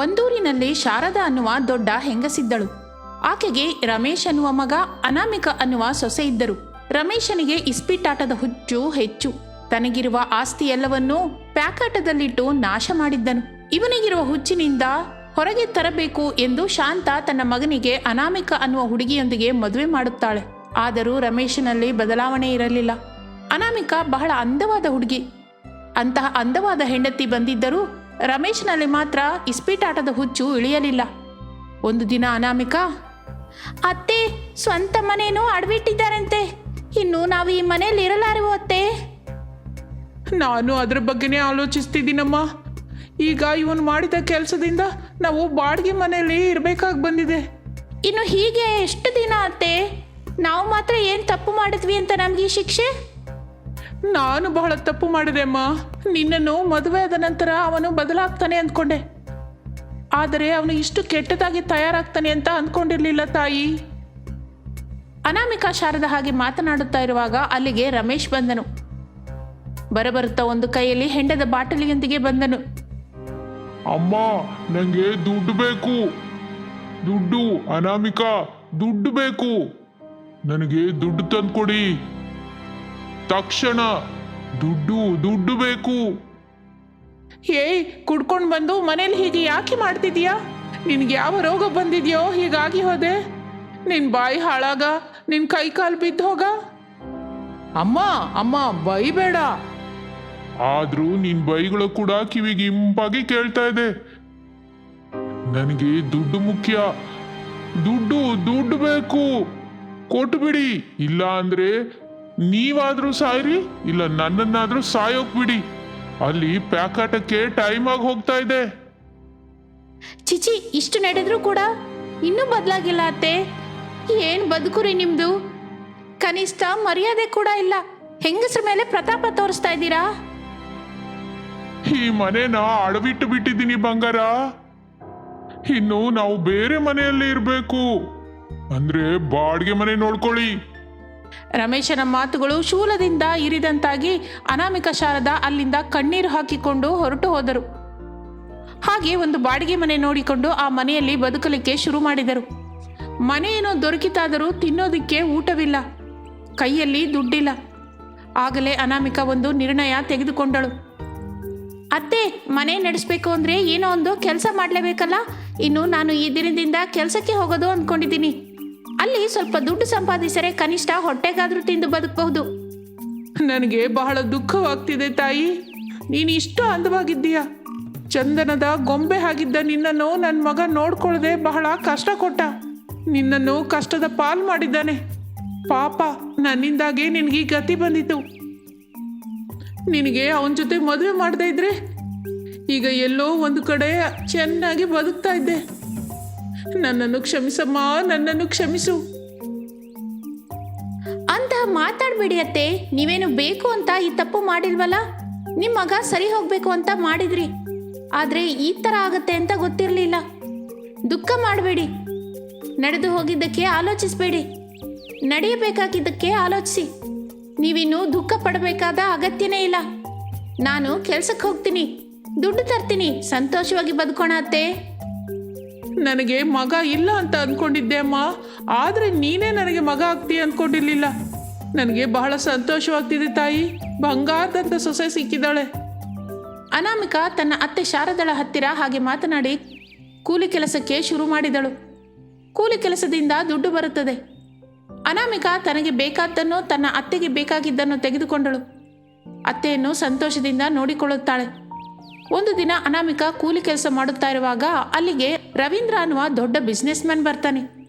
ಒಂದೂರಿನಲ್ಲಿ ಶಾರದಾ ಅನ್ನುವ ದೊಡ್ಡ ಹೆಂಗಸಿದ್ದಳು. ಆಕೆಗೆ ರಮೇಶ್ ಅನ್ನುವ ಮಗ, ಅನಾಮಿಕ ಅನ್ನುವ ಸೊಸೆ ಇದ್ದರು. ರಮೇಶನಿಗೆ ಇಸ್ಪೀಟಾಟದ ಹುಚ್ಚು ಹೆಚ್ಚು. ತನಗಿರುವ ಆಸ್ತಿ ಎಲ್ಲವನ್ನೂ ಪ್ಯಾಕಾಟದಲ್ಲಿಟ್ಟು ನಾಶ ಮಾಡಿದ್ದನು. ಇವನಿಗಿರುವ ಹುಚ್ಚಿನಿಂದ ಹೊರಗೆ ತರಬೇಕು ಎಂದು ಶಾಂತ ತನ್ನ ಮಗನಿಗೆ ಅನಾಮಿಕ ಅನ್ನುವ ಹುಡುಗಿಯೊಂದಿಗೆ ಮದುವೆ ಮಾಡುತ್ತಾಳೆ. ಆದರೂ ರಮೇಶನಲ್ಲಿ ಬದಲಾವಣೆ ಇರಲಿಲ್ಲ. ಅನಾಮಿಕ ಬಹಳ ಅಂದವಾದ ಹುಡುಗಿ. ಅಂತಹ ಅಂದವಾದ ಹೆಂಡತಿ ಬಂದಿದ್ದರೂ ರಮೇಶನಲ್ಲಿ ಮಾತ್ರ ಇಸ್ಪೀಟಾಟದ ಹುಚ್ಚು ಇಳಿಯಲಿಲ್ಲ. ಒಂದು ದಿನ ಅನಾಮಿಕ, ಅತ್ತೆ, ಸ್ವಂತ ಮನೇನೂ ಅಡವಿಟ್ಟಿದ್ದಾರಂತೆ. ಇನ್ನು ನಾವು ಈ ಮನೆಯಲ್ಲಿ ಇರಲಾರೆವು ಅತ್ತೆ. ನಾನು ಅದ್ರ ಬಗ್ಗೆನೇ ಆಲೋಚಿಸ್ತಿದ್ದೀನಮ್ಮ. ಈಗ ಇವನು ಮಾಡಿದ ಕೆಲಸದಿಂದ ನಾವು ಬಾಡಿಗೆ ಮನೆಯಲ್ಲಿ ಇರಬೇಕಾಗಿ ಬಂದಿದೆ. ಇನ್ನು ಹೀಗೆ ಎಷ್ಟು ದಿನ ಅತ್ತೆ? ನಾವು ಮಾತ್ರ ಏನು ತಪ್ಪು ಮಾಡಿದ್ವಿ ಅಂತ ನಮಗೆ ಈ ಶಿಕ್ಷೆ? ನಾನು ಬಹಳ ತಪ್ಪು ಮಾಡಿದೆ ಅಮ್ಮ. ನಿನ್ನನ್ನು ಮದುವೆ ಆದ ನಂತರ ಅವನು ಬದಲಾಗ್ತಾನೆ ಅಂದ್ಕೊಂಡೆ. ಆದರೆ ಅವನು ಇಷ್ಟು ಕೆಟ್ಟದಾಗಿ ತಯಾರಾಗ್ತಾನೆ ಅಂತ ಅಂದ್ಕೊಂಡಿರಲಿಲ್ಲ ತಾಯಿ. ಅನಾಮಿಕಾ ಶಾರದ ಹಾಗೆ ಮಾತನಾಡುತ್ತಾ ಇರುವಾಗ ಅಲ್ಲಿಗೆ ರಮೇಶ್ ಬಂದನು. ಬರಬರುತ್ತಾ ಒಂದು ಕೈಯಲ್ಲಿ ಹೆಂಡದ ಬಾಟಲಿಯೊಂದಿಗೆ ಬಂದನು. ಅಮ್ಮ, ನನಗೆ ದುಡ್ಡು ಬೇಕು. ದುಡ್ಡು, ಅನಾಮಿಕಾ, ದುಡ್ಡು ಬೇಕು. ನನಗೆ ದುಡ್ಡು ತಂದ್ಕೊಡಿ ತಕ್ಷಣ. ದುಡ್ಡು ಬೇಕು. ಏಯ್, ಕುಡ್ಕೊಂಡು ಬಂದು ಮನೇಲಿ ಹೀಗೆ ಯಾಕೆ ಮಾಡ್ತಿದೀಯಾ? ನಿನಗೆ ಯಾವ ರೋಗ ಬಂದಿದೆಯೋ ಹೀಗಾಗಿ ಹೋದೆ? ನಿನ್ನ ಬಾಯಿ ಹಾಳಾಗ, ನಿನ್ನ ಕೈ ಕಾಲು ಬಿದ್ದು ಹೋಗ. ಅಮ್ಮ ಬೈಬೇಡ. ಆದ್ರೂ ನಿನ್ ಬೈಗಳು ಕೂಡ ಕಿವಿಗೆ ಇಂಪಾಗಿ ಕೇಳ್ತಾ ಇದೆ. ನನಗೆ ದುಡ್ಡು ಮುಖ್ಯ. ದುಡ್ಡು ಬೇಕು. ಕೊಟ್ಟು ಬಿಡಿ. ಇಲ್ಲ ಅಂದ್ರೆ ನೀವಾದ್ರೂ ಸಾಯ್ರಿ, ಇಲ್ಲ ನನ್ನನ್ನಾದ್ರೂ ಸಾಯೋಕ್ ಅಲ್ಲಿ ಪ್ಯಾಕಾಟಕ್ಕೆ ಟೈಮ್ ಆಗಿ ಹೋಗ್ತಾ ಇದೆ. ಚಿಚಿ, ಇಷ್ಟು ನಡೆದ್ರೂ ಕೂಡ ಇನ್ನೂ ಬದಲಾಗಿಲ್ಲ ಅತ್ತೆ. ಏನ್ ಬದುಕುರಿ ನಿಮ್ದು? ಕನಿಷ್ಠ ಮರ್ಯಾದೆ ಕೂಡ ಇಲ್ಲ. ಹೆಂಗಸ್ರ ಮೇಲೆ ಪ್ರತಾಪ ತೋರಿಸ್ತಾ ಇದ್ದೀರಾ? ಈ ಮನೆನ ಅಡವಿಟ್ಟು ಬಿಟ್ಟಿದ್ದೀನಿ ಬಂಗಾರ. ಇನ್ನು ನಾವು ಬೇರೆ ಮನೆಯಲ್ಲಿ ಇರ್ಬೇಕು. ಅಂದ್ರೆ ಬಾಡಿಗೆ ಮನೆ ನೋಡ್ಕೊಳ್ಳಿ. ರಮೇಶನ ಮಾತುಗಳು ಶೂಲದಿಂದ ಇರಿದಂತಾಗಿ ಅನಾಮಿಕ ಶಾರದಾ ಅಲ್ಲಿಂದ ಕಣ್ಣೀರು ಹಾಕಿಕೊಂಡು ಹೊರಟು ಹೋದರು. ಹಾಗೆ ಒಂದು ಬಾಡಿಗೆ ಮನೆ ನೋಡಿಕೊಂಡು ಆ ಮನೆಯಲ್ಲಿ ಬದುಕಲಿಕ್ಕೆ ಶುರು ಮಾಡಿದರು. ಮನೆಯೇನೋ ದೊರಕಿತಾದರೂ ತಿನ್ನೋದಿಕ್ಕೆ ಊಟವಿಲ್ಲ, ಕೈಯಲ್ಲಿ ದುಡ್ಡಿಲ್ಲ. ಆಗಲೇ ಅನಾಮಿಕ ಒಂದು ನಿರ್ಣಯ ತೆಗೆದುಕೊಂಡಳು. ಅತ್ತೆ, ಮನೆ ನಡೆಸಬೇಕು ಅಂದರೆ ಏನೋ ಒಂದು ಕೆಲಸ ಮಾಡಲೇಬೇಕಲ್ಲ. ಇನ್ನು ನಾನು ಈ ದಿನದಿಂದ ಕೆಲಸಕ್ಕೆ ಹೋಗೋದು ಅಂದ್ಕೊಂಡಿದ್ದೀನಿ. ಅಲ್ಲಿ ಸ್ವಲ್ಪ ದುಡ್ಡು ಸಂಪಾದಿಸರೆ ಕನಿಷ್ಠ ಹೊಟ್ಟೆಗಾದರೂ ತಿಂದು ಬದುಕಬಹುದು. ನನಗೆ ಬಹಳ ದುಃಖವಾಗ್ತಿದೆ ತಾಯಿ. ನೀನು ಇಷ್ಟು ಅಂದವಾಗಿದ್ದೀಯ. ಚಂದನದ ಗೊಂಬೆ ಆಗಿದ್ದ ನಿನ್ನನ್ನು ನನ್ನ ಮಗ ನೋಡ್ಕೊಳ್ಳದೆ ಬಹಳ ಕಷ್ಟ ಕೊಟ್ಟ. ನಿನ್ನನ್ನು ಕಷ್ಟದ ಪಾಲ್ ಮಾಡಿದ್ದಾನೆ. ಪಾಪ, ನನ್ನಿಂದಾಗೆ ನಿನಗೆ ಈ ಗತಿ ಬಂದಿತ್ತು. ನಿನಗೆ ಅವನ ಜೊತೆ ಮದುವೆ ಮಾಡದೇ ಇದ್ರೆ ಈಗ ಎಲ್ಲೋ ಒಂದು ಕಡೆ ಚೆನ್ನಾಗಿ ಬದುಕ್ತಾ ಇದ್ದೆ. ನನ್ನನ್ನು ಕ್ಷಮಿಸಮ್ಮ, ನನ್ನನ್ನು ಕ್ಷಮಿಸು. ಅಂತ ಮಾತಾಡಬೇಡಿ ಅತ್ತೆ. ನೀವೇನು ಬೇಕು ಅಂತ ಈ ತಪ್ಪು ಮಾಡಿಲ್ವಲ್ಲ. ನಿಮ್ಮ ಮಗ ಸರಿ ಹೋಗಬೇಕು ಅಂತ ಮಾಡಿದ್ರಿ. ಆದರೆ ಈ ಥರ ಆಗತ್ತೆ ಅಂತ ಗೊತ್ತಿರಲಿಲ್ಲ. ದುಃಖ ಮಾಡಬೇಡಿ. ನಡೆದು ಹೋಗಿದ್ದಕ್ಕೆ ಆಲೋಚಿಸಬೇಡಿ, ನಡೆಯಬೇಕಾಗಿದ್ದಕ್ಕೆ ಆಲೋಚಿಸಿ. ನೀವಿನ್ನೂ ದುಃಖ ಪಡಬೇಕಾದ ಅಗತ್ಯನೇ ಇಲ್ಲ. ನಾನು ಕೆಲ್ಸಕ್ಕೆ ಹೋಗ್ತೀನಿ, ದುಡ್ಡು ತರ್ತೀನಿ, ಸಂತೋಷವಾಗಿ ಬದುಕೋಣ ಅತ್ತೆ. ನನಗೆ ಮಗ ಇಲ್ಲ ಅಂತ ಅಂದ್ಕೊಂಡಿದ್ದೆ ಅಮ್ಮ. ಆದರೆ ನೀನೇ ನನಗೆ ಮಗ ಆಗ್ತೀಯ ಅಂದ್ಕೊಂಡಿರ್ಲಿಲ್ಲ. ನನಗೆ ಬಹಳ ಸಂತೋಷವಾಗ್ತಿದೆ ತಾಯಿ. ಬಂಗಾರದಂತ ಸೊಸೆ ಸಿಕ್ಕಿದ್ದಾಳೆ. ಅನಾಮಿಕಾ ತನ್ನ ಅತ್ತೆ ಶಾರದಳ ಹತ್ತಿರ ಹಾಗೆ ಮಾತನಾಡಿ ಕೂಲಿ ಕೆಲಸಕ್ಕೆ ಶುರು ಮಾಡಿದಳು. ಕೂಲಿ ಕೆಲಸದಿಂದ ದುಡ್ಡು ಬರುತ್ತದೆ. ಅನಾಮಿಕಾ ತನಗೆ ಬೇಕಾದ್ದನ್ನು, ತನ್ನ ಅತ್ತೆಗೆ ಬೇಕಾಗಿದ್ದನ್ನು ತೆಗೆದುಕೊಂಡಳು. ಅತ್ತೆಯನ್ನು ಸಂತೋಷದಿಂದ ನೋಡಿಕೊಳ್ಳುತ್ತಾಳೆ. ಒಂದು ದಿನ ಅನಾಮಿಕಾ ಕೂಲಿ ಕೆಲಸ ಮಾಡುತ್ತಾ ಇರುವಾಗ ಅಲ್ಲಿಗೆ ರವೀಂದ್ರ ಅನ್ನುವ ದೊಡ್ಡ ಬಿಸ್ನೆಸ್ ಮ್ಯಾನ್ ಬರ್ತಾನೆ.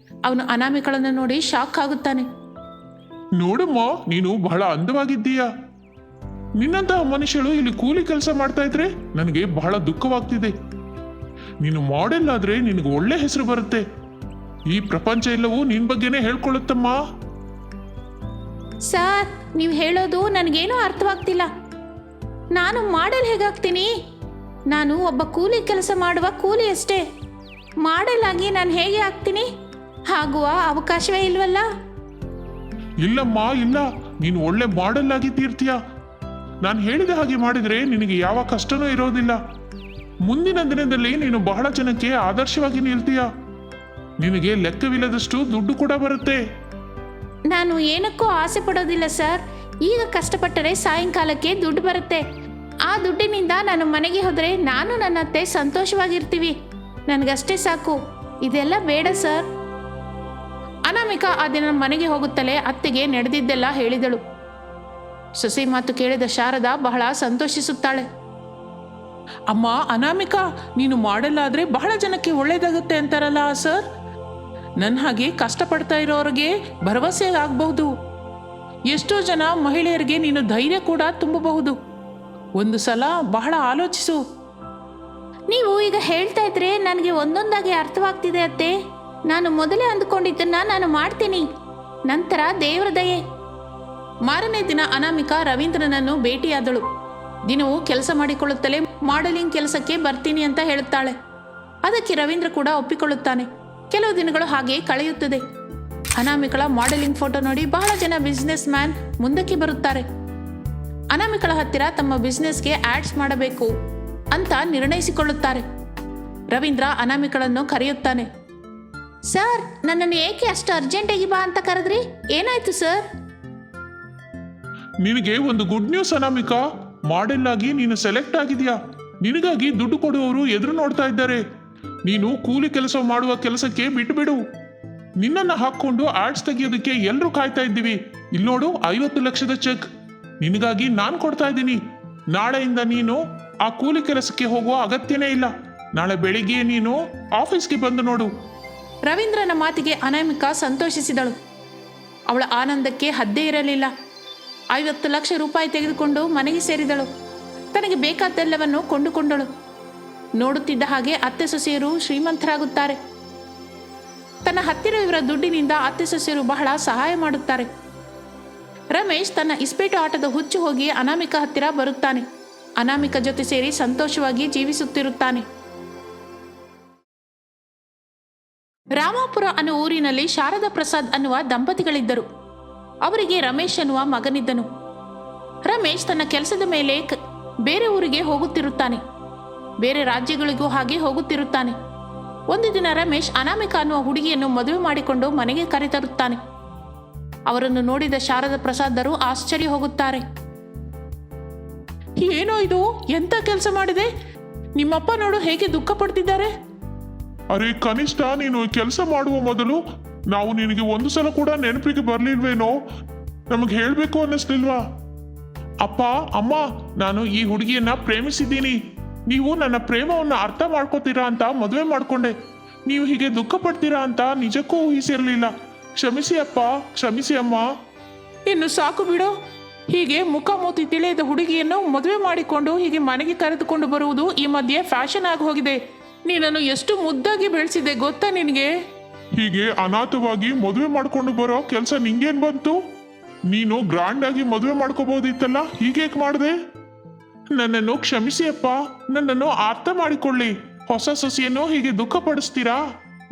ಅವನು ಅನಾಮಿಕಳನ್ನು ನೋಡಿ ಶಾಕ್ ಆಗುತ್ತಾನೆ. ನೋಡಮ್ಮ, ನೀನು ಬಹಳ ಅಂದವಾಗಿದ್ದೀಯ. ನಿನ್ನಂತಹ ಮನುಷ್ಯರು ಇಲ್ಲಿ ಕೂಲಿ ಕೆಲಸ ಮಾಡ್ತಾ ಇದ್ರೆ ನನಗೆ ಬಹಳ ದುಃಖವಾಗ್ತಿದೆ. ನೀನು ಮಾಡೆಲ್ ಆದ್ರೆ ನಿನಗೆ ಒಳ್ಳೆ ಹೆಸರು ಬರುತ್ತೆ. ಈ ಪ್ರಪಂಚ ಎಲ್ಲವೂ ನಿನ್ ಬಗ್ಗೆನೇ ಹೇಳ್ಕೊಳ್ಳುತ್ತಮ್ಮ. ಸರ್, ನೀವು ಹೇಳೋದು ನನಗೇನೂ ಅರ್ಥವಾಗ್ತಿಲ್ಲ. ನಾನು ಮಾಡೆಲ್ ಹೇಗಾಗ್ತೀನಿ? ನಾನು ಒಬ್ಬ ಕೂಲಿ ಕೆಲಸ ಮಾಡುವ ಕೂಲಿ ಅಷ್ಟೇ. ಮಾಡೆಲ್ ಆಗಿ ನಾನು ಹೇಗೆ ಆಗ್ತೀನಿ? ಆಗುವ ಅವಕಾಶವೇ ಇಲ್ವಲ್ಲ. ಇಲ್ಲಮ್ಮ, ಇಲ್ಲ. ನೀನು ಒಳ್ಳೆ ಮಾಡೆಲ್ ಆಗಿ ತೀರ್ತೀಯ. ನಾನು ಹೇಳಿದ ಹಾಗೆ ಮಾಡಿದ್ರೆ ನಿನಗೆ ಯಾವ ಕಷ್ಟನೂ ಇರೋದಿಲ್ಲ. ಮುಂದಿನ ದಿನದಲ್ಲಿ ನೀನು ಬಹಳ ಜನಕ್ಕೆ ಆದರ್ಶವಾಗಿ ನಿಲ್ತೀಯ. ನಿನಗೆ ಲೆಕ್ಕವಿಲ್ಲದಷ್ಟು ದುಡ್ಡು ಕೂಡ ಬರುತ್ತೆ. ನಾನು ಏನಕ್ಕೂ ಆಸೆ ಪಡೋದಿಲ್ಲ ಸರ್. ಈಗ ಕಷ್ಟಪಟ್ಟರೆ ಸಾಯಂಕಾಲಕ್ಕೆ ದುಡ್ಡು ಬರುತ್ತೆ. ಆ ದುಡ್ಡಿನಿಂದ ನಾನು ಮನೆಗೆ ಹೋದರೆ ನಾನು ನನ್ನ ಅತ್ತೆ ಸಂತೋಷವಾಗಿರ್ತೀವಿ. ನನಗಷ್ಟೇ ಸಾಕು, ಇದೆಲ್ಲ ಬೇಡ ಸರ್. ಅನಾಮಿಕಾ ಆ ದಿನ ಮನೆಗೆ ಹೋಗುತ್ತಲೇ ಅತ್ತೆಗೆ ನಡೆದಿದ್ದೆಲ್ಲ ಹೇಳಿದಳು. ಸೊಸೆ ಮಾತು ಕೇಳಿದ ಶಾರದಾ ಬಹಳ ಸಂತೋಷಿಸುತ್ತಾಳೆ. ಅಮ್ಮ ಅನಾಮಿಕಾ, ನೀನು ಮಾಡೆಲ್ ಆದರೆ ಬಹಳ ಜನಕ್ಕೆ ಒಳ್ಳೇದಾಗುತ್ತೆ ಅಂತಾರಲ್ಲ ಸರ್. ನನ್ನ ಹಾಗೆ ಕಷ್ಟಪಡ್ತಾ ಇರೋರಿಗೆ ಭರವಸೆ ಆಗಬಹುದು. ಎಷ್ಟೋ ಜನ ಮಹಿಳೆಯರಿಗೆ ನೀನು ಧೈರ್ಯ ಕೂಡ ತುಂಬಬಹುದು. ಒಂದು ಸಲ ಬಹಳ ಆಲೋಚಿಸು. ನೀವು ಈಗ ಹೇಳ್ತಾ ಇದ್ರೆ ನನಗೆ ಒಂದೊಂದಾಗಿ ಅರ್ಥವಾಗ್ತಿದೆ ಅತ್ತೆ. ನಾನು ಮೊದಲೇ ಅಂದುಕೊಂಡಿದ್ದನ್ನ ನಾನು ಮಾಡ್ತೀನಿ, ನಂತರ ದೇವರ ದಯೆ. ಮಾರನೇ ದಿನ ಅನಾಮಿಕಾ ರವೀಂದ್ರನನ್ನು ಭೇಟಿಯಾದಳು. ದಿನವೂ ಕೆಲಸ ಮಾಡಿಕೊಳ್ಳುತ್ತಲೇ ಮಾಡೆಲಿಂಗ್ ಕೆಲಸಕ್ಕೆ ಬರ್ತೀನಿ ಅಂತ ಹೇಳುತ್ತಾಳೆ. ಅದಕ್ಕೆ ರವೀಂದ್ರ ಕೂಡ ಒಪ್ಪಿಕೊಳ್ಳುತ್ತಾನೆ. ಕೆಲವು ದಿನಗಳು ಹಾಗೆ ಕಳೆಯುತ್ತದೆ. ಅನಾಮಿಕಳ ಮಾಡೆಲಿಂಗ್ ಫೋಟೋ ನೋಡಿ ಬಹಳ ಜನ ಬಿಸ್ನೆಸ್ ಮ್ಯಾನ್ ಮುಂದಕ್ಕೆ ಬರುತ್ತಾರೆ. ಅನಾಮಿಕಳ ಹತ್ತಿರ ತಮ್ಮ ಬಿಸ್ನೆಸ್ಗೆ ಆಡ್ಸ್ ಮಾಡಬೇಕು ಅಂತ ನಿರ್ಣಯಿಸಿಕೊಳ್ಳುತ್ತಾರೆ. ರವೀಂದ್ರ ಅನಾಮಿಕಳನ್ನು ಕರೆಯುತ್ತಾನೆ. ಸರ್, ನನ್ನನ್ನು ಏಕೆ ಅಷ್ಟು ಅರ್ಜೆಂಟಾಗಿ ಬಾ ಅಂತ ಕರೆದ್ರಿ? ಏನಾಯ್ತು ಸರ್? ನಿನಗೆ ಒಂದು ಗುಡ್ ನ್ಯೂಸ್ ಅನಾಮಿಕಾ. ಮಾಡೆಲ್ ಆಗಿ ನೀನು ಸೆಲೆಕ್ಟ್ ಆಗಿದೆಯಾ. ನಿನಗಾಗಿ ದುಡ್ಡು ಕೊಡುವವರು ಎದುರು ನೋಡ್ತಾ ಇದ್ದಾರೆ. ನೀನು ಕೂಲಿ ಕೆಲಸ ಮಾಡುವ ಕೆಲಸಕ್ಕೆ ಬಿಟ್ಟು. ನಿನ್ನನ್ನು ಹಾಕೊಂಡು ಆಡ್ಸ್ ತೆಗೆಯೋದಕ್ಕೆ ಎಲ್ಲರೂ ಕಾಯ್ತಾ ಇದ್ದೀವಿ. ಇಲ್ಲಿ ನೋಡು, 50 ಲಕ್ಷದ ಚೆಕ್ ನಿನಗಾಗಿ ನಾನು ಕೊಡ್ತಾ ಇದ್ದೀನಿ. ನಾಳೆಯಿಂದ ನೀನು ಆ ಕೂಲಿ ಕೆಲಸಕ್ಕೆ ಹೋಗುವ ಅಗತ್ಯನೇ ಇಲ್ಲ. ನಾಳೆ ಬೆಳಿಗ್ಗೆ ನೀನು ಆಫೀಸ್ಗೆ ಬಂದು ನೋಡು. ರವೀಂದ್ರನ ಮಾತಿಗೆ ಅನಾಮಿಕಾ ಸಂತೋಷಿಸಿದಳು. ಅವಳ ಆನಂದಕ್ಕೆ ಹದ್ದೇ ಇರಲಿಲ್ಲ. 50 ಲಕ್ಷ ರೂಪಾಯಿ ತೆಗೆದುಕೊಂಡು ಮನೆಗೆ ಸೇರಿದಳು. ತನಗೆ ಬೇಕಾದ್ದೆಲ್ಲವನ್ನು ಕೊಂಡುಕೊಂಡಳು. ನೋಡುತ್ತಿದ್ದ ಹಾಗೆ ಅತ್ತೆ ಸೊಸೆಯರು ಶ್ರೀಮಂತರಾಗುತ್ತಾರೆ. ತನ್ನ ಹತ್ತಿರವಿರುವ ದುಡ್ಡಿನಿಂದ ಅತ್ತೆ ಸೊಸೆಯರು ಬಹಳ ಸಹಾಯ ಮಾಡುತ್ತಾರೆ. ರಮೇಶ್ ತನ್ನ ಇಸ್ಪೀಟು ಆಟದ ಹುಚ್ಚು ಹೋಗಿ ಅನಾಮಿಕಾ ಹತ್ತಿರ ಬರುತ್ತಾನೆ. ಅನಾಮಿಕಾ ಜೊತೆ ಸೇರಿ ಸಂತೋಷವಾಗಿ ಜೀವಿಸುತ್ತಿರುತ್ತಾನೆ. ರಾಮಾಪುರ ಅನ್ನುವ ಊರಿನಲ್ಲಿ ಶಾರದಾ ಪ್ರಸಾದ್ ಅನ್ನುವ ದಂಪತಿಗಳಿದ್ದರು. ಅವರಿಗೆ ರಮೇಶ್ ಅನ್ನುವ ಮಗನಿದ್ದನು. ರಮೇಶ್ ತನ್ನ ಕೆಲಸದ ಮೇಲೆ ಬೇರೆ ಊರಿಗೆ ಹೋಗುತ್ತಿರುತ್ತಾನೆ. ಬೇರೆ ರಾಜ್ಯಗಳಿಗೂ ಹಾಗೆ ಹೋಗುತ್ತಿರುತ್ತಾನೆ. ಒಂದು ದಿನ ರಮೇಶ್ ಅನಾಮಿಕಾ ಅನ್ನುವ ಹುಡುಗಿಯನ್ನು ಮದುವೆ ಮಾಡಿಕೊಂಡು ಮನೆಗೆ ಕರೆತರುತ್ತಾನೆ. ಅವರನ್ನು ನೋಡಿದ ಶಾರದಾ ಪ್ರಸಾದರು ಆಶ್ಚರ್ಯ ಹೋಗುತ್ತಾರೆ. ಏನೋ ಇದು, ಎಂತ ಕೆಲಸ ಮಾಡಿದೆ? ನಿಮ್ಮಪ್ಪ ನೋಡು ಹೇಗೆ ದುಃಖ ಪಡ್ತಿದ್ದಾರೆ. ಅರೆ ಕನಿಷ್ಠ ನೀನು ಕೆಲಸ ಮಾಡುವ ಮೊದಲು ನಾವು ನಿನಗೆ ಒಂದು ಸಲ ಕೂಡ ನೆನಪಿಗೆ ಬರ್ಲಿಲ್ವೇನೋ? ನಮಗೆ ಹೇಳಬೇಕು ಅನ್ನಿಸ್ಲಿಲ್ವಾ? ಅಪ್ಪ ಅಮ್ಮ, ನಾನು ಈ ಹುಡುಗಿಯನ್ನ ಪ್ರೇಮಿಸಿದ್ದೀನಿ. ನೀವು ನನ್ನ ಪ್ರೇಮವನ್ನು ಅರ್ಥ ಮಾಡ್ಕೋತೀರಾ ಅಂತ ಮದುವೆ ಮಾಡ್ಕೊಂಡೆ. ನೀವು ಹೀಗೆ ದುಃಖ ಪಡ್ತೀರಾ ಅಂತ ನಿಜಕ್ಕೂ ಊಹಿಸಿರ್ಲಿಲ್ಲ. ಕ್ಷಮಿಸಿ ಅಪ್ಪ, ಕ್ಷಮಿಸಿ ಅಮ್ಮ. ಇನ್ನು ಸಾಕು ಬಿಡು. ಹೀಗೆ ಮುಖ ಮೂತಿ ತಿಳಿಯದ ಹುಡುಗಿಯನ್ನು ಮದುವೆ ಮಾಡಿಕೊಂಡು ಹೀಗೆ ಮನೆಗೆ ಕರೆದುಕೊಂಡು ಬರುವುದು ಈ ಮಧ್ಯೆ ಫ್ಯಾಷನ್ ಆಗಿ ಹೋಗಿದೆ. ನೀನನ್ನು ಎಷ್ಟು ಮುದ್ದಾಗಿ ಬೆಳೆಸಿದೆ ಗೊತ್ತಾ ನಿನಗೆ? ಹೀಗೆ ಅನಾಥವಾಗಿ ಮದುವೆ ಮಾಡ್ಕೊಂಡು ಬರೋ ಕೆಲಸ ನಿಂಗೇನ್ ಬಂತು? ನೀನು ಗ್ರ್ಯಾಂಡ್ ಆಗಿ ಮದುವೆ ಮಾಡ್ಕೋಬಹುದಿತ್ತಲ್ಲ, ಹೀಗೇಕ್ ಮಾಡಿದೆ? ನನ್ನನ್ನು ಕ್ಷಮಿಸಿ ಅಪ್ಪ, ನನ್ನನ್ನು ಅರ್ಥ ಮಾಡಿಕೊಳ್ಳಿ. ಹೊಸ ಸೊಸೆಯನ್ನು ಹೀಗೆ ದುಃಖ ಪಡಿಸ್ತೀರಾ?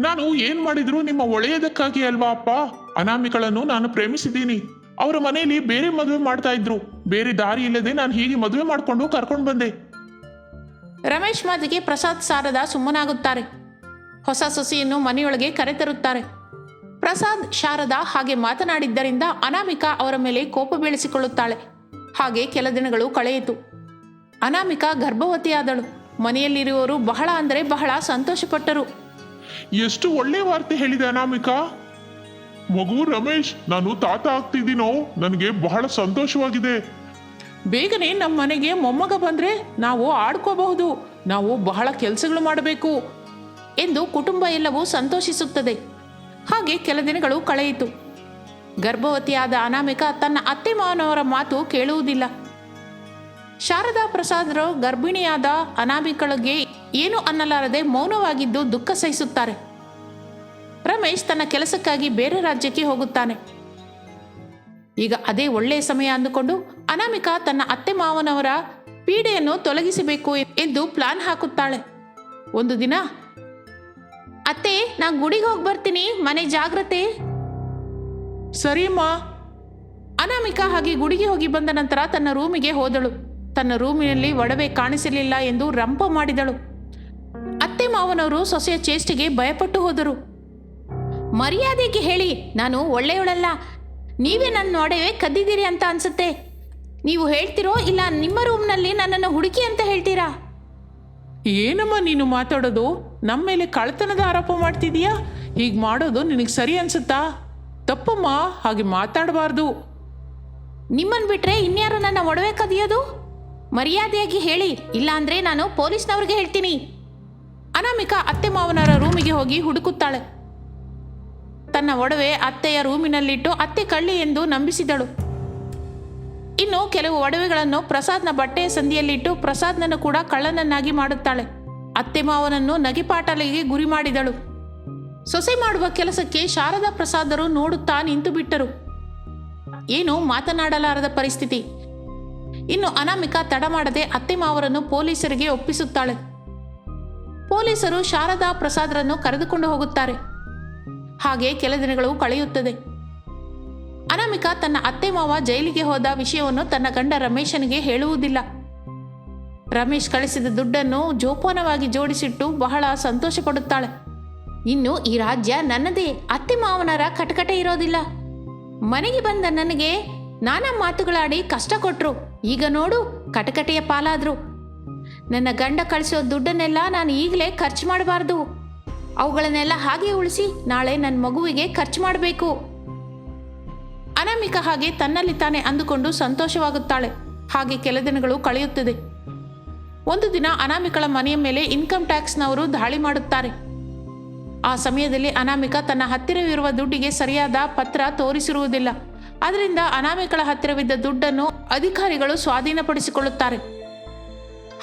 ನಾನು ಏನ್ ಮಾಡಿದ್ರು ನಿಮ್ಮ ಒಳ್ಳೆಯದಕ್ಕಾಗಿ ಅಲ್ವಾ ಅಪ್ಪ? ಅನಾಮಿಕಳನ್ನು ನಾನು ಪ್ರೇಮಿಸಿದ್ದೀನಿ. ಅವರ ಮನೆಯಲ್ಲಿ ಬೇರೆ ಮದುವೆ ಮಾಡ್ತಾ ಇದ್ರು. ಬೇರೆ ದಾರಿ ಇಲ್ಲದೆ ನಾನು ಹೀಗೆ ಮದುವೆ ಮಾಡ್ಕೊಂಡು ಕರ್ಕೊಂಡು ಬಂದೆ. ರಮೇಶ್ ಮಾತಿಗೆ ಪ್ರಸಾದ್ ಶಾರದಾ ಸುಮ್ಮನಾಗುತ್ತಾರೆ. ಹೊಸ ಸೊಸೆಯನ್ನು ಮನೆಯೊಳಗೆ ಕರೆತರುತ್ತಾರೆ. ಪ್ರಸಾದ್ ಶಾರದಾ ಹಾಗೆ ಮಾತನಾಡಿದ್ದರಿಂದ ಅನಾಮಿಕಾ ಅವರ ಮೇಲೆ ಕೋಪ ಬೆಳೆಸಿಕೊಳ್ಳುತ್ತಾಳೆ. ಹಾಗೆ ಕೆಲ ದಿನಗಳು ಕಳೆಯಿತು. ಅನಾಮಿಕಾ ಗರ್ಭವತಿಯಾದಳು. ಮನೆಯಲ್ಲಿರುವವರು ಬಹಳ ಅಂದರೆ ಬಹಳ ಸಂತೋಷಪಟ್ಟರು. ಎಷ್ಟು ಒಳ್ಳೆ ವಾರ್ತೆ ಹೇಳಿದೆ ಅನಾಮಿಕಾ. ಮಗು ರಮೇಶ್, ನಾನು ತಾತ ಆಗ್ತಿದ್ದೀನೋ, ನನಗೆ ಬಹಳ ಸಂತೋಷವಾಗಿದೆ. ಬೇಗನೆ ನಮ್ಮ ಮನೆಗೆ ಮೊಮ್ಮಗ ಬಂದ್ರೆ ನಾವು ಆಡ್ಕೋಬಹುದು, ನಾವು ಬಹಳ ಕೆಲಸಗಳು ಮಾಡಬೇಕು ಎಂದು ಕುಟುಂಬ ಎಲ್ಲವೂ ಸಂತೋಷಿಸುತ್ತದೆ. ಹಾಗೆ ಕೆಲ ದಿನಗಳು ಕಳೆಯಿತು. ಗರ್ಭವತಿಯಾದ ಅನಾಮಿಕಾ ತನ್ನ ಅತ್ತೆ ಮಾವನವರ ಮಾತು ಕೇಳುವುದಿಲ್ಲ. ಶಾರದಾ ಪ್ರಸಾದರು ಗರ್ಭಿಣಿಯಾದ ಅನಾಮಿಕಳಿಗೆ ಏನು ಅನ್ನಲಾರದೆ ಮೌನವಾಗಿದ್ದು ದುಃಖ ಸಹಿಸುತ್ತಾರೆ. ರಮೇಶ್ ತನ್ನ ಕೆಲಸಕ್ಕಾಗಿ ಬೇರೆ ರಾಜ್ಯಕ್ಕೆ ಹೋಗುತ್ತಾನೆ. ಈಗ ಅದೇ ಒಳ್ಳೆಯ ಸಮಯ ಅಂದುಕೊಂಡು ಅನಾಮಿಕಾ ತನ್ನ ಅತ್ತೆ ಮಾವನವರ ಪೀಡೆಯನ್ನು ತೊಲಗಿಸಬೇಕು ಎಂದು ಪ್ಲಾನ್ ಹಾಕುತ್ತಾಳೆ. ಒಂದು ದಿನ, ಅತ್ತೆ, ನಾ ಗುಡಿಗೆ ಹೋಗಿ ಬರ್ತೀನಿ, ಮನೆ ಜಾಗ್ರತೆ. ಸರಿಯಮ್ಮ. ಅನಾಮಿಕಾ ಹಾಗೆ ಗುಡಿಗೆ ಹೋಗಿ ಬಂದ ನಂತರ ತನ್ನ ರೂಮಿಗೆ ಹೋದಳು. ತನ್ನ ರೂಮಿನಲ್ಲಿ ಒಡವೆ ಕಾಣಿಸಲಿಲ್ಲ ಎಂದು ರಂಪ ಮಾಡಿದಳು. ಮಾವನವರು ಸೊಸೆಯ ಚೇಷ್ಟೆಗೆ ಭಯಪಟ್ಟು ಹೋದರು. ಮರ್ಯಾದೆಗೆ ಹೇಳಿ, ನಾನು ಒಳ್ಳೆಯವಳಲ್ಲ. ನೀವೇ ನನ್ನ ಒಡವೆ ಕದ್ದಿದ್ದೀರಿ ಅಂತ ಅನ್ಸುತ್ತೆ. ನೀವು ಹೇಳ್ತಿರೋ ಇಲ್ಲ ನಿಮ್ಮ ರೂಮ್ನಲ್ಲಿ ನನ್ನನ್ನು ಹುಡುಕಿ ಅಂತ ಹೇಳ್ತೀರಾ? ಏನಮ್ಮ ನೀನು ಮಾತಾಡೋದು? ನಮ್ಮ ಮೇಲೆ ಕಳ್ತನದ ಆರೋಪ ಮಾಡ್ತಿದೀಯಾ? ಹೀಗೆ ಮಾಡೋದು ನಿನಗೆ ಸರಿ ಅನ್ಸುತ್ತಾ? ತಪ್ಪಮ್ಮ, ಹಾಗೆ ಮಾತಾಡಬಾರ್ದು. ನಿಮ್ಮನ್ನು ಬಿಟ್ರೆ ಇನ್ಯಾರು ನನ್ನ ಒಡವೆ ಕದಿಯೋದು? ಮರ್ಯಾದೆಯಾಗಿ ಹೇಳಿ, ಇಲ್ಲ ಅಂದ್ರೆ ನಾನು ಪೊಲೀಸ್ನವ್ರಿಗೆ ಹೇಳ್ತೀನಿ. ಅನಾಮಿಕಾ ಅತ್ತೆ ಮಾವನರ ರೂಮಿಗೆ ಹೋಗಿ ಹುಡುಕುತ್ತಾಳೆ. ತನ್ನ ಒಡವೆ ಅತ್ತೆಯ ರೂಮಿನಲ್ಲಿಟ್ಟು ಅತ್ತೆ ಕಳ್ಳಿ ಎಂದು ನಂಬಿಸಿದಳು. ಇನ್ನು ಕೆಲವು ಒಡವೆಗಳನ್ನು ಪ್ರಸಾದ್ನ ಬಟ್ಟೆಯ ಸಂದಿಯಲ್ಲಿಟ್ಟು ಪ್ರಸಾದ್ನನ್ನು ಕೂಡ ಕಳ್ಳನನ್ನಾಗಿ ಮಾಡುತ್ತಾಳೆ. ಅತ್ತೆ ಮಾವನನ್ನು ನಗೆಪಾಟಲಿಗೆ ಗುರಿ ಮಾಡಿದಳು. ಸೊಸೆ ಮಾಡುವ ಕೆಲಸಕ್ಕೆ ಶಾರದಾ ಪ್ರಸಾದರು ನೋಡುತ್ತಾ ನಿಂತು ಬಿಟ್ಟರು. ಏನು ಮಾತನಾಡಲಾರದ ಪರಿಸ್ಥಿತಿ. ಇನ್ನು ಅನಾಮಿಕಾ ತಡ ಮಾಡದೆ ಅತ್ತೆ ಮಾವರನ್ನು ಪೊಲೀಸರಿಗೆ ಒಪ್ಪಿಸುತ್ತಾಳೆ. ಪೊಲೀಸರು ಶಾರದಾ ಪ್ರಸಾದರನ್ನು ಕರೆದುಕೊಂಡು ಹೋಗುತ್ತಾರೆ. ಹಾಗೆ ಕೆಲ ದಿನಗಳು ಕಳೆಯುತ್ತದೆ. ಅನಾಮಿಕಾ ತನ್ನ ಅತ್ತೆ ಮಾವ ಜೈಲಿಗೆ ಹೋದ ವಿಷಯವನ್ನು ತನ್ನ ಗಂಡ ರಮೇಶನಿಗೆ ಹೇಳುವುದಿಲ್ಲ. ರಮೇಶ್ ಕಳಿಸಿದ ದುಡ್ಡನ್ನು ಜೋಪಾನವಾಗಿ ಜೋಡಿಸಿಟ್ಟು ಬಹಳ ಸಂತೋಷ ಪಡುತ್ತಾಳೆ. ಇನ್ನು ಈ ರಾಜ್ಯ ನನ್ನದೇ, ಅತ್ತೆ ಮಾವನರ ಕಟಕಟೆ ಇರೋದಿಲ್ಲ. ಮನೆಗೆ ಬಂದ ನನಗೆ ನಾನಾ ಮಾತುಗಳಾಡಿ ಕಷ್ಟ ಕೊಟ್ರು. ಈಗ ನೋಡು, ಕಟಕಟೆಯ ಪಾಲಾದ್ರು. ನನ್ನ ಗಂಡ ಕಳಿಸೋ ದುಡ್ಡನ್ನೆಲ್ಲ ನಾನು ಈಗಲೇ ಖರ್ಚು ಮಾಡಬಾರ್ದು. ಅವುಗಳನ್ನೆಲ್ಲ ಹಾಗೆ ಉಳಿಸಿ ನಾಳೆ ನನ್ನ ಮಗುವಿಗೆ ಖರ್ಚು ಮಾಡಬೇಕು. ಅನಾಮಿಕಾ ಹಾಗೆ ತನ್ನಲ್ಲಿ ತಾನೇ ಅಂದುಕೊಂಡು ಸಂತೋಷವಾಗುತ್ತಾಳೆ. ಹಾಗೆ ಕೆಲ ದಿನಗಳು ಕಳೆಯುತ್ತದೆ. ಒಂದು ದಿನ ಅನಾಮಿಕಳ ಮನೆಯ ಮೇಲೆ ಇನ್ಕಮ್ ಟ್ಯಾಕ್ಸ್ನವರು ದಾಳಿ ಮಾಡುತ್ತಾರೆ. ಆ ಸಮಯದಲ್ಲಿ ಅನಾಮಿಕಾ ತನ್ನ ಹತ್ತಿರವಿರುವ ದುಡ್ಡಿಗೆ ಸರಿಯಾದ ಪತ್ರ ತೋರಿಸಿರುವುದಿಲ್ಲ. ಅದರಿಂದ ಅನಾಮಿಕಳ ಹತ್ತಿರವಿದ್ದ ದುಡ್ಡನ್ನು ಅಧಿಕಾರಿಗಳು ಸ್ವಾಧೀನಪಡಿಸಿಕೊಳ್ಳುತ್ತಾರೆ.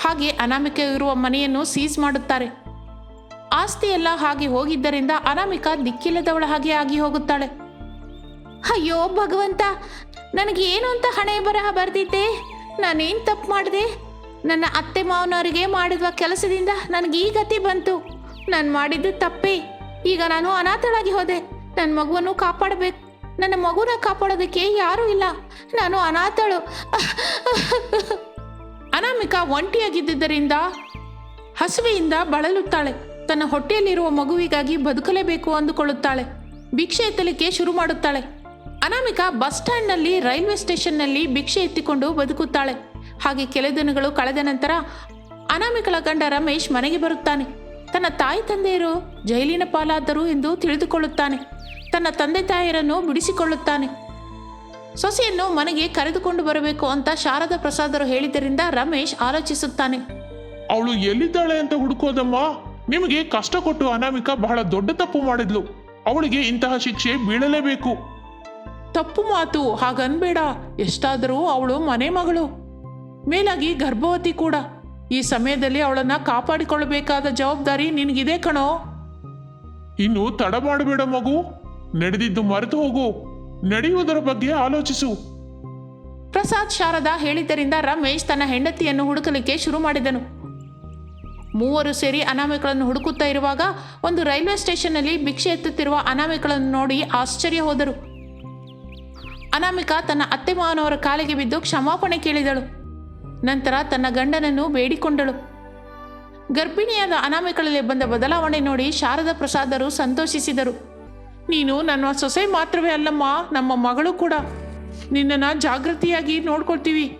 ಹಾಗೆ ಅನಾಮಿಕ ಇರುವ ಮನೆಯನ್ನು ಸೀಸ್ ಮಾಡುತ್ತಾರೆ. ಆಸ್ತಿಯೆಲ್ಲ ಹಾಗೆ ಹೋಗಿದ್ದರಿಂದ ಅನಾಮಿಕಾ ದಿಕ್ಕಿಲ್ಲದವಳ ಹಾಗೆ ಆಗಿ ಹೋಗುತ್ತಾಳೆ. ಅಯ್ಯೋ ಭಗವಂತ, ನನಗೆ ಏನು ಅಂತ ಹಣೆ ಬರಹ ಬರ್ದಿದ್ದೆ? ನಾನೇನು ತಪ್ಪು ಮಾಡಿದೆ? ನನ್ನ ಅತ್ತೆ ಮಾವನವರಿಗೆ ಮಾಡಿರುವ ಕೆಲಸದಿಂದ ನನಗೆ ಈ ಗತಿ ಬಂತು. ನಾನು ಮಾಡಿದ್ದು ತಪ್ಪೇ. ಈಗ ನಾನು ಅನಾಥಳಾಗಿ ಹೋದೆ. ನನ್ನ ಮಗುವನ್ನು ಕಾಪಾಡಬೇಕು. ನನ್ನ ಮಗುನ ಕಾಪಾಡೋದಕ್ಕೆ ಯಾರೂ ಇಲ್ಲ. ನಾನು ಅನಾಥಳು. ಅನಾಮಿಕಾ ಒಂಟಿಯಾಗಿದ್ದರಿಂದ ಹಸುವೆಯಿಂದ ಬಳಲುತ್ತಾಳೆ. ತನ್ನ ಹೊಟ್ಟೆಯಲ್ಲಿರುವ ಮಗುವಿಗಾಗಿ ಬದುಕಲೇಬೇಕು ಅಂದುಕೊಳ್ಳುತ್ತಾಳೆ. ಭಿಕ್ಷೆ ಎತ್ತಲಿಕ್ಕೆ ಶುರು ಮಾಡುತ್ತಾಳೆ. ಅನಾಮಿಕಾ ಬಸ್ ಸ್ಟ್ಯಾಂಡ್ನಲ್ಲಿ, ರೈಲ್ವೆ ಸ್ಟೇಷನ್ನಲ್ಲಿ ಭಿಕ್ಷೆ ಎತ್ತಿಕೊಂಡು ಬದುಕುತ್ತಾಳೆ. ಹಾಗೆ ಕೆಲ ದಿನಗಳು ಕಳೆದ ನಂತರ ಅನಾಮಿಕಳ ಗಂಡ ರಮೇಶ್ ಮನೆಗೆ ಬರುತ್ತಾನೆ. ತನ್ನ ತಾಯಿ ತಂದೆಯರು ಜೈಲಿನ ಪಾಲಾದರು ಎಂದು ತಿಳಿದುಕೊಳ್ಳುತ್ತಾನೆ. ತನ್ನ ತಂದೆ ತಾಯಿಯರನ್ನು ಬಿಡಿಸಿಕೊಳ್ಳುತ್ತಾನೆ. ಸೊಸೆಯನ್ನು ಮನೆಗೆ ಕರೆದುಕೊಂಡು ಬರಬೇಕು ಅಂತ ಶಾರದಾ ಪ್ರಸಾದರು ಹೇಳಿದ್ದರಿಂದ ರಮೇಶ್ ಆಲೋಚಿಸುತ್ತಾನೆ. ಅವಳು ಎಲ್ಲಿದ್ದಾಳೆ ಅಂತ ಹುಡುಕೋದಮ್ಮ. ನಿಮಗೆ ಕಷ್ಟ ಕೊಟ್ಟು ಅನಾಮಿಕಾ ಬಹಳ ದೊಡ್ಡ ತಪ್ಪು ಮಾಡಿದ್ಲು. ಅವಳಿಗೆ ಇಂತಹ ಶಿಕ್ಷೆ ಬೀಳಲೇಬೇಕು. ತಪ್ಪು ಮಾತು, ಹಾಗನ್ಬೇಡ. ಎಷ್ಟಾದರೂ ಅವಳು ಮನೆ ಮಗಳು, ಮೇಲಾಗಿ ಗರ್ಭವತಿ ಕೂಡ. ಈ ಸಮಯದಲ್ಲಿ ಅವಳನ್ನು ಕಾಪಾಡಿಕೊಳ್ಳಬೇಕಾದ ಜವಾಬ್ದಾರಿ ನಿನಗಿದೆ ಕಣೋ. ಇನ್ನು ತಡ ಮಾಡಬೇಡ ಮಗು. ನಡೆದಿದ್ದು ಮರೆತು ಹೋಗು. ನಡೆಯುವುದರ ಬಗ್ಗೆ ಆಲೋಚಿಸು. ಪ್ರಸಾದ್ ಶಾರದಾ ಹೇಳಿದ್ದರಿಂದ ರಮೇಶ್ ತನ್ನ ಹೆಂಡತಿಯನ್ನು ಹುಡುಕಲಿಕ್ಕೆ ಶುರು ಮಾಡಿದನು. ಮೂವರು ಸೇರಿ ಅನಾಮಿಕಳನ್ನು ಹುಡುಕುತ್ತಾ ಇರುವಾಗ ಒಂದು ರೈಲ್ವೆ ಸ್ಟೇಷನ್ನಲ್ಲಿ ಭಿಕ್ಷೆ ಎತ್ತುತ್ತಿರುವ ಅನಾಮಿಕಳನ್ನು ನೋಡಿ ಆಶ್ಚರ್ಯ ಹೋದರು. ಅನಾಮಿಕಾ ತನ್ನ ಅತ್ತೆ ಮಾವನವರ ಕಾಲಿಗೆ ಬಿದ್ದು ಕ್ಷಮಾಪಣೆ ಕೇಳಿದಳು. ನಂತರ ತನ್ನ ಗಂಡನನ್ನು ಬೇಡಿಕೊಂಡಳು. ಗರ್ಭಿಣಿಯಾದ ಅನಾಮಿಕಳಲ್ಲಿ ಬಂದ ಬದಲಾವಣೆ ನೋಡಿ ಶಾರದಾ ಪ್ರಸಾದರು ಸಂತೋಷಿಸಿದರು. ನೀನು ನನ್ನ ಸೊಸೆ ಮಾತ್ರವೇ ಅಲ್ಲಮ್ಮ, ನಮ್ಮ ಮಗಳು ಕೂಡ. ನಿನ್ನನ್ನು ಜಾಗೃತಿಯಾಗಿ ನೋಡ್ಕೊಳ್ತೀವಿ.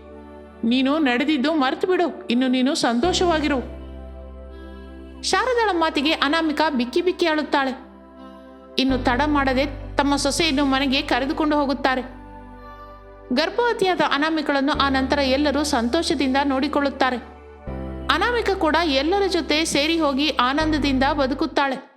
ನೀನು ನಡೆದಿದ್ದು ಮರೆತು ಬಿಡು. ಇನ್ನು ನೀನು ಸಂತೋಷವಾಗಿರು. ಶಾರದಾಳ ಮಾತಿಗೆ ಅನಾಮಿಕಾ ಬಿಕ್ಕಿ ಬಿಕ್ಕಿ ಅಳುತ್ತಾಳೆ. ಇನ್ನು ತಡ ಮಾಡದೆ ತಮ್ಮ ಸೊಸೆಯನ್ನು ಮನೆಗೆ ಕರೆದುಕೊಂಡು ಹೋಗುತ್ತಾರೆ. ಗರ್ಭವತಿಯಾದ ಅನಾಮಿಕಳನ್ನು ಆ ನಂತರ ಎಲ್ಲರೂ ಸಂತೋಷದಿಂದ ನೋಡಿಕೊಳ್ಳುತ್ತಾರೆ. ಅನಾಮಿಕ ಕೂಡ ಎಲ್ಲರ ಜೊತೆ ಸೇರಿ ಹೋಗಿ ಆನಂದದಿಂದ ಬದುಕುತ್ತಾಳೆ.